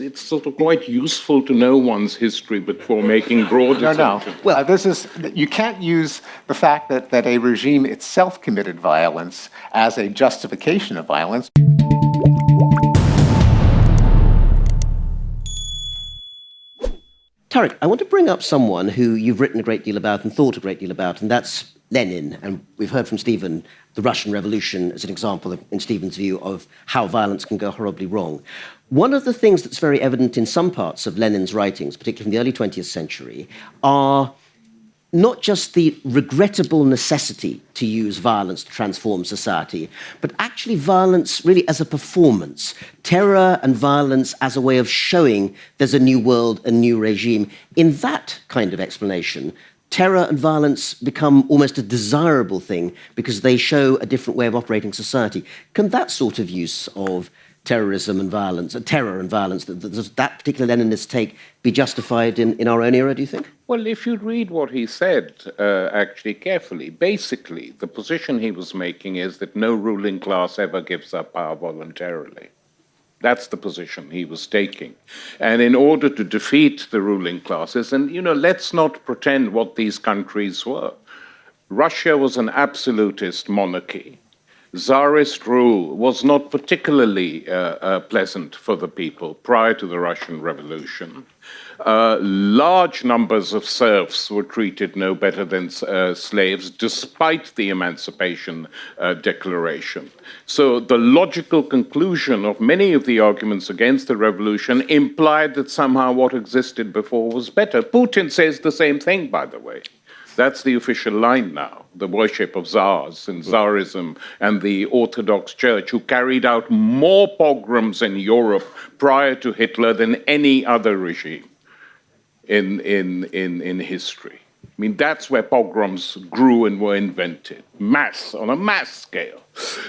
it's sort of quite useful to know one's history before making broad assumptions. No. Well, you can't use the fact that a regime itself committed violence as a justification of violence. Tariq, I want to bring up someone who you've written a great deal about and thought a great deal about, and that's Lenin. And we've heard from Stephen the Russian Revolution as an example, in Stephen's view, of how violence can go horribly wrong. One of the things that's very evident in some parts of Lenin's writings, particularly in the early 20th century, are not just the regrettable necessity to use violence to transform society, but actually violence really as a performance, terror and violence as a way of showing there's a new world, a new regime. In that kind of explanation, terror and violence become almost a desirable thing because they show a different way of operating society. Can that sort of use of terrorism and violence, terror and violence, that particular Leninist take be justified in our own era, do you think? Well, if you read what he said actually carefully, basically the position he was making is that no ruling class ever gives up power voluntarily. That's the position he was taking. And in order to defeat the ruling classes, and, let's not pretend what these countries were. Russia was an absolutist monarchy. Tsarist rule was not particularly pleasant for the people prior to the Russian Revolution. Large numbers of serfs were treated no better than slaves, despite the Emancipation Declaration. So the logical conclusion of many of the arguments against the revolution implied that somehow what existed before was better. Putin says the same thing, by the way. That's the official line now, the worship of czars and Tsarism and the Orthodox Church, who carried out more pogroms in Europe prior to Hitler than any other regime in history. I mean, that's where pogroms grew and were invented, on a mass scale.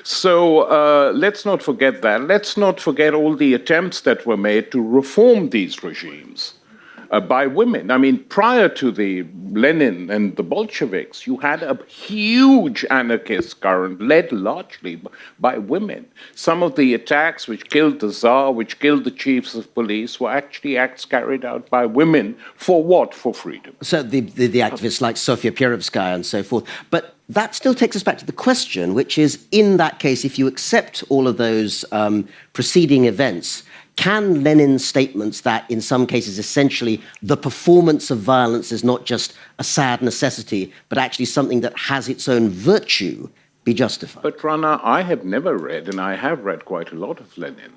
So let's not forget that. Let's not forget all the attempts that were made to reform these regimes. By women. I mean, prior to the Lenin and the Bolsheviks, you had a huge anarchist current led largely by women. Some of the attacks which killed the Tsar, which killed the chiefs of police, were actually acts carried out by women. For what? For freedom. So the activists like Sofia Perovskaya and so forth. But that still takes us back to the question, which is, in that case, if you accept all of those preceding events, can Lenin's statements that, in some cases, essentially the performance of violence is not just a sad necessity, but actually something that has its own virtue, be justified? But, Rana, I have never read, and I have read quite a lot of Lenin,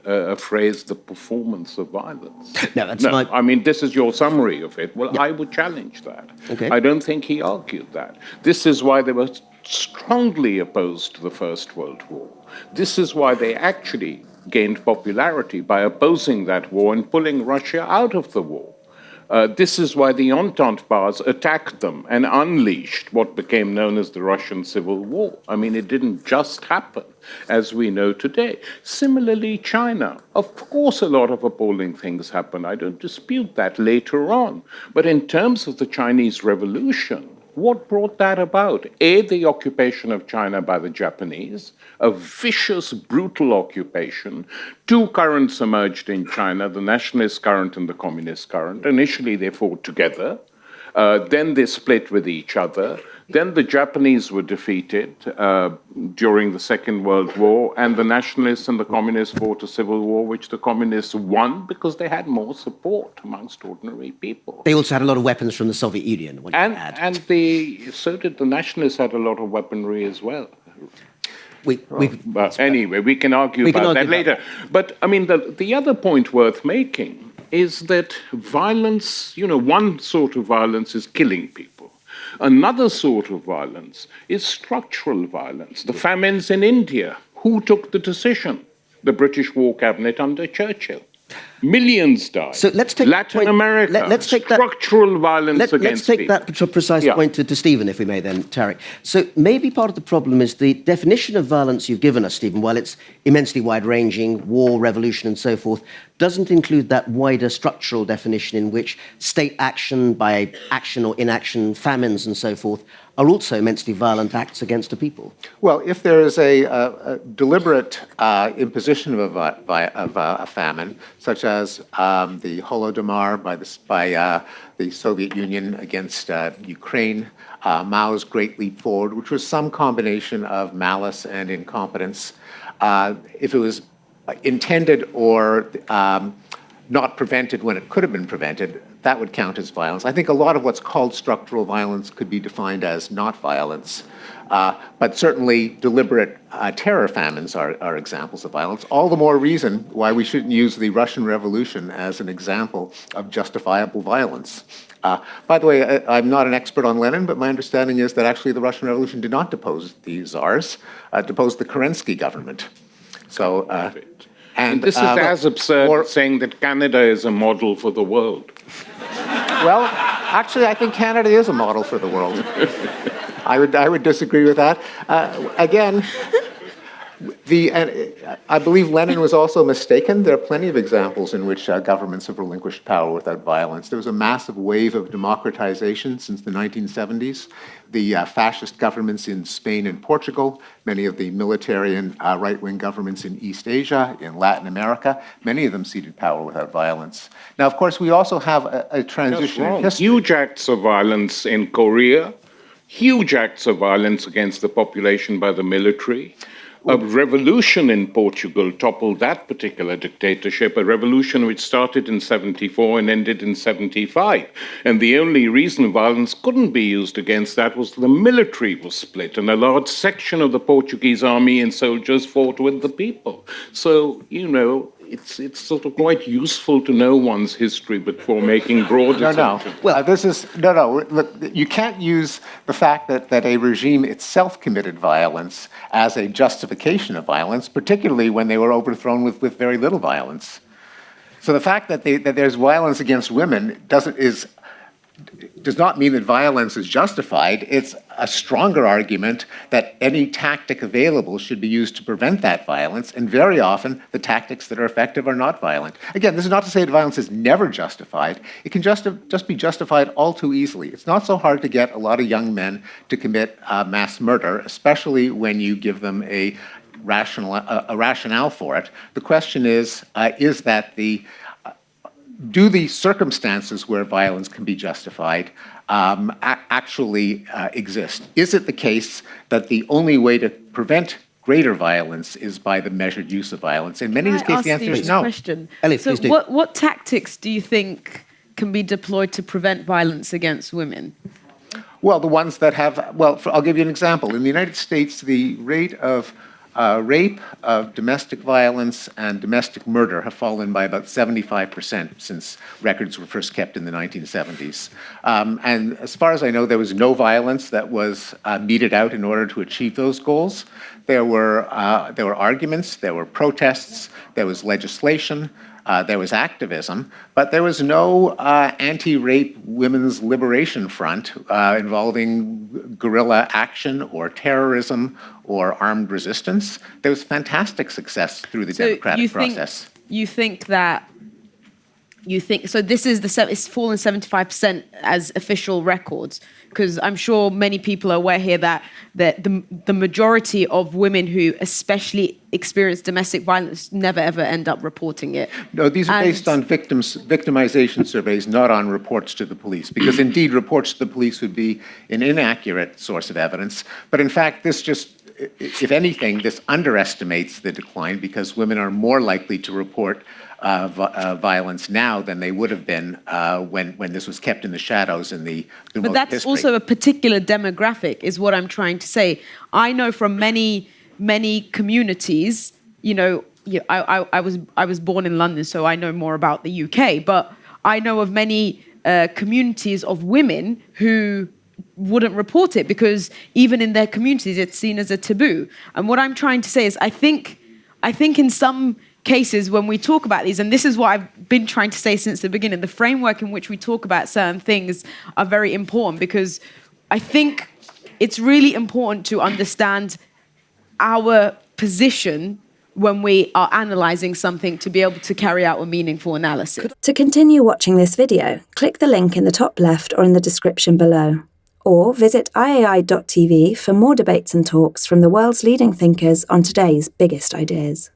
a phrase, the performance of violence. I mean, this is your summary of it. Well, I would challenge that. Okay. I don't think he argued that. This is why they were strongly opposed to the First World War. This is why they actually gained popularity by opposing that war and pulling Russia out of the war. This is why the Entente powers attacked them and unleashed what became known as the Russian Civil War. I mean, it didn't just happen, as we know today. Similarly, China. Of course, a lot of appalling things happened. I don't dispute that later on. But in terms of the Chinese Revolution, what brought that about? A, the occupation of China by the Japanese, a vicious, brutal occupation. Two currents emerged in China, the nationalist current and the communist current. Initially, they fought together. Then they split with each other. Then the Japanese were defeated during the Second World War, and the nationalists and the communists fought a civil war, which the communists won because they had more support amongst ordinary people. They also had a lot of weapons from the Soviet Union. So did the nationalists had a lot of weaponry as well. Anyway, we can argue about that later. But, I mean, the other point worth making is that violence, one sort of violence is killing people. Another sort of violence is structural violence. The famines in India, who took the decision? The British War Cabinet under Churchill. Millions died. So let's take Latin America, let's take structural violence against people. Let's take that precise point to Stephen, if we may then, Tariq. So maybe part of the problem is the definition of violence you've given us, Stephen, while it's immensely wide-ranging, war, revolution, and so forth, doesn't include that wider structural definition in which state action by action or inaction, famines and so forth, are also immensely violent acts against a people? Well, if there is a deliberate imposition of a famine, such as the Holodomor by the Soviet Union against Ukraine, Mao's Great Leap Forward, which was some combination of malice and incompetence, if it was intended or not prevented when it could have been prevented, that would count as violence. I think a lot of what's called structural violence could be defined as not violence. But certainly deliberate terror famines are examples of violence. All the more reason why we shouldn't use the Russian Revolution as an example of justifiable violence. By the way, I'm not an expert on Lenin, but my understanding is that actually the Russian Revolution did not depose the czars, deposed the Kerensky government. So, and this is as absurd as saying that Canada is a model for the world. Well, actually, I think Canada is a model for the world. I would disagree with that. Again, I believe Lenin was also mistaken. There are plenty of examples in which governments have relinquished power without violence. There was a massive wave of democratization since the 1970s. The fascist governments in Spain and Portugal, many of the military and right-wing governments in East Asia, in Latin America, many of them ceded power without violence. Now, of course, we also have a transition in history. Huge acts of violence in Korea, huge acts of violence against the population by the military. A revolution in Portugal toppled that particular dictatorship, a revolution which started in 74 and ended in 75. And the only reason violence couldn't be used against that was the military was split, and a large section of the Portuguese army and soldiers fought with the people. So, it's sort of quite useful to know one's history before making broad assumptions. Look, you can't use the fact that a regime itself committed violence as a justification of violence, particularly when they were overthrown with very little violence. So the fact that there's violence against women does not mean that violence is justified. It's a stronger argument that any tactic available should be used to prevent that violence, and very often the tactics that are effective are not violent. Again, this is not to say that violence is never justified. It can just be justified all too easily. It's not so hard to get a lot of young men to commit mass murder, especially when you give them a rationale for it. The question is that do the circumstances where violence can be justified actually exist? Is it the case that the only way to prevent greater violence is by the measured use of violence? In many of these cases, the answer is no. Elif, so please do. what tactics do you think can be deployed to prevent violence against women? Well, the ones that have, I'll give you an example. In the United States, the rate of rape, of domestic violence, and domestic murder have fallen by about 75% since records were first kept in the 1970s. And as far as I know, there was no violence that was meted out in order to achieve those goals. There were arguments, there were protests, there was legislation, there was activism, but there was no anti-rape women's liberation front involving guerrilla action or terrorism or armed resistance. There was fantastic success through the democratic process. So this is it's fallen 75% as official records, because I'm sure many people are aware here that the majority of women who especially experience domestic violence never ever end up reporting it. No, these are based on victimization surveys, not on reports to the police, because indeed reports to the police would be an inaccurate source of evidence. But in fact, if anything, this underestimates the decline, because women are more likely to report violence now than they would have been when this was kept in the shadows in the But that's history. also a particular demographic, is what I'm trying to say. I know from many communities, I was born in London, so I know more about the UK, but I know of many communities of women who wouldn't report it because even in their communities it's seen as a taboo. And what I'm trying to say is I think in some cases when we talk about these, and this is what I've been trying to say since the beginning, the framework in which we talk about certain things are very important, because I think it's really important to understand our position when we are analysing something to be able to carry out a meaningful analysis. To continue watching this video, click the link in the top left or in the description below. Or visit iai.tv for more debates and talks from the world's leading thinkers on today's biggest ideas.